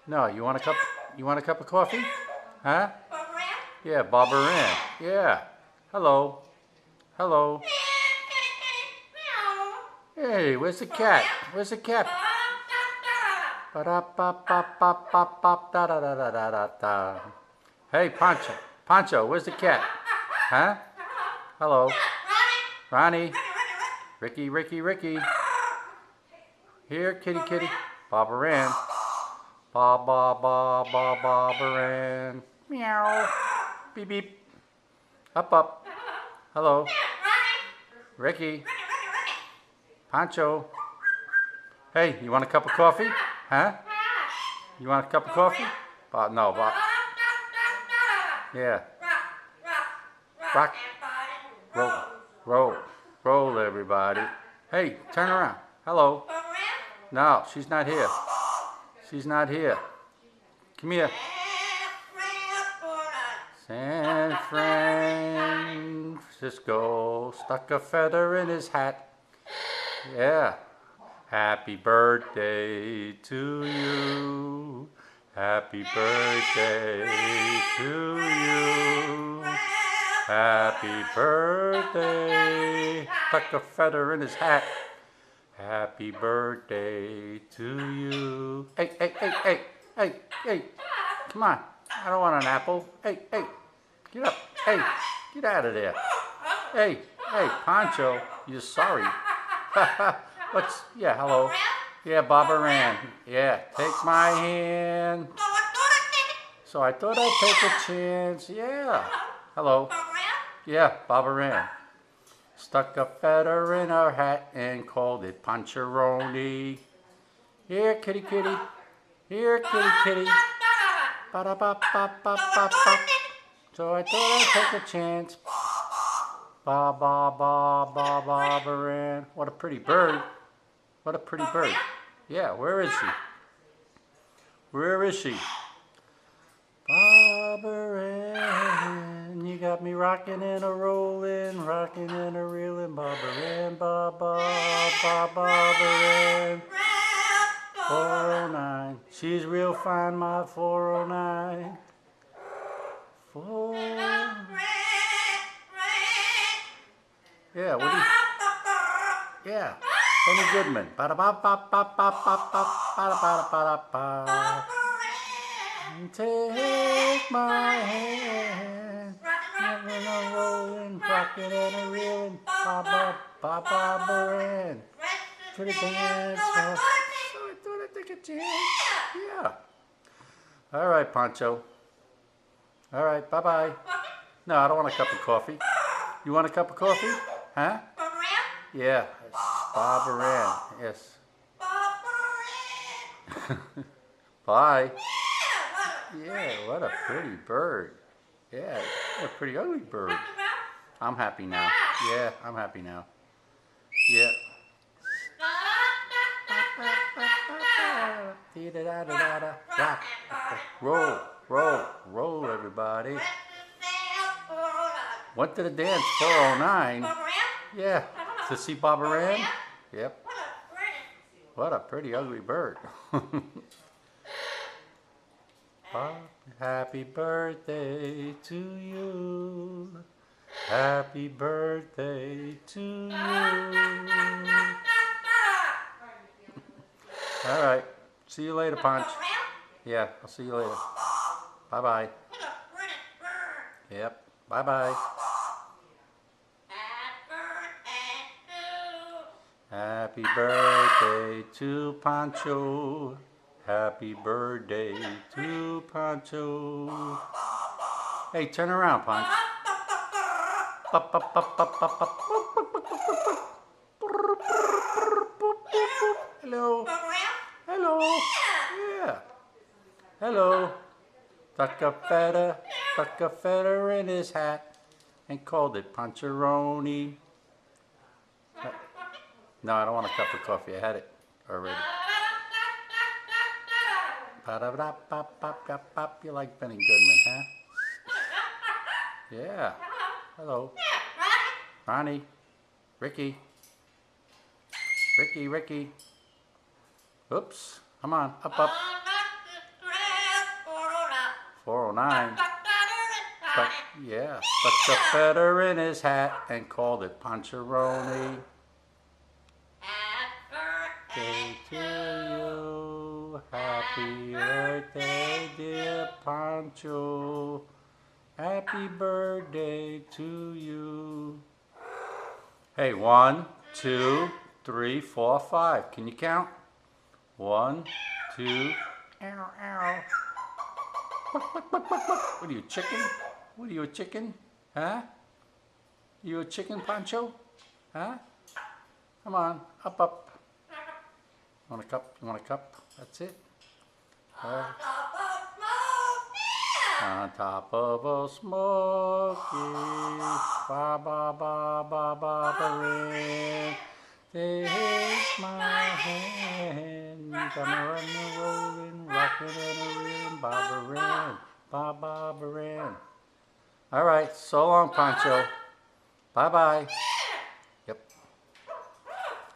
No, you want a cup? You want a cup of coffee? Huh? Yeah, Barbra. Yeah. Hello. Hello. Hey, where's the cat? Where's the cat? Ba-da-ba-ba-ba-ba-ba-da-da-da-da-da-da. Hey, Poncho. Poncho, where's the cat? Huh? Hello. Ronnie. Ricky, Ricky, Ricky. Here, kitty, kitty. Barbra. Ba ba ba ba Barbra. Meow. Beep beep. Up up. Hello. Ricky. Poncho. Hey, you want a cup of coffee? Huh? You want a cup of coffee? No, Bob. Yeah. Rock. Roll. Roll. Roll, everybody. Hey, turn around. Hello. No, she's not here. She's not here. Come here. San Francisco stuck a feather in his hat. Yeah. Happy birthday to you. Happy birthday to you. Happy birthday. Stuck a feather in his hat. Happy birthday to you. Hey, hey, hey, hey, hey, hey. Come on. I don't want an apple. Hey, hey. Get up. Hey, get out of there. Hey, hey, Poncho. You're sorry. Yeah, hello. Yeah, Barbra. Yeah, take my hand. So I thought I'd take a chance. Yeah. Hello. Yeah, Barbra. Stuck a feather in her hat and called it Poncheroni. Here, kitty, kitty. Here, kitty, kitty. Ba-da-ba-ba-ba-ba-ba. So I thought I'd take a chance. Ba ba ba ba Barbra. What a pretty bird. What a pretty bird. Yeah, where is she? Where is she? Barbra, you got me rocking and a rolling, rocking and a reeling. Barbra, ba ba ba Barbra. 409. She's real fine, my 409. 4. Yeah, what do you? Yeah, Benny Goodman. Ba-da-ba-ba-ba-ba-ba-ba-ba-da-ba-da-ba-da-ba. Take my hand, rockin' and rollin', rockin' and a reelin', ba-ba-ba-ba-ba-rin. To the dance floor. So I thought I'd take a chance. Yeah. All right, Poncho. All right, bye-bye. No, I don't want a cup of coffee. You want a cup of coffee? Huh? Yeah, Barbra. Yes. Bye. Yeah, what a pretty bird. Yeah, what a pretty ugly bird. I'm happy now. Yeah, I'm happy now. Yeah. Rock. Roll, roll, roll, everybody. Went to the dance 409. Yeah, to see Barbra. Yep. What a pretty ugly bird. Happy birthday to you. Happy birthday to you. All right. See you later, Ponch. Yeah, I'll see you later. Bye-bye. Yep. Bye-bye. Happy birthday to Poncho. Happy birthday to Poncho. Hey, turn around, Ponch. Hello. Hello. Yeah. Hello. Stuck a feather in his hat and called it Poncheroni. No, I don't want a cup of coffee. I had it already. You like Benny Goodman, huh? Yeah. Hello. Ronnie. Ricky. Ricky. Oops. Come on. Up. 409. Stuck the feather in his hat and called it Poncheroni. Happy birthday to you. Happy birthday, dear Poncho. Happy birthday to you. Hey, 1, 2, 3, 4, 5. Can you count? 1, 2. Ow, ow. What are you, chicken? What are you, a chicken? Huh? You a chicken, Poncho? Huh? Come on, up, up. Want a cup? You want a cup? That's it. On top of a smoky, ba ba ba ba ba ba. Take my hand, gonna run the rolling, rockin' and a reelin', Barbra. All right, so long, Poncho. Bye bye.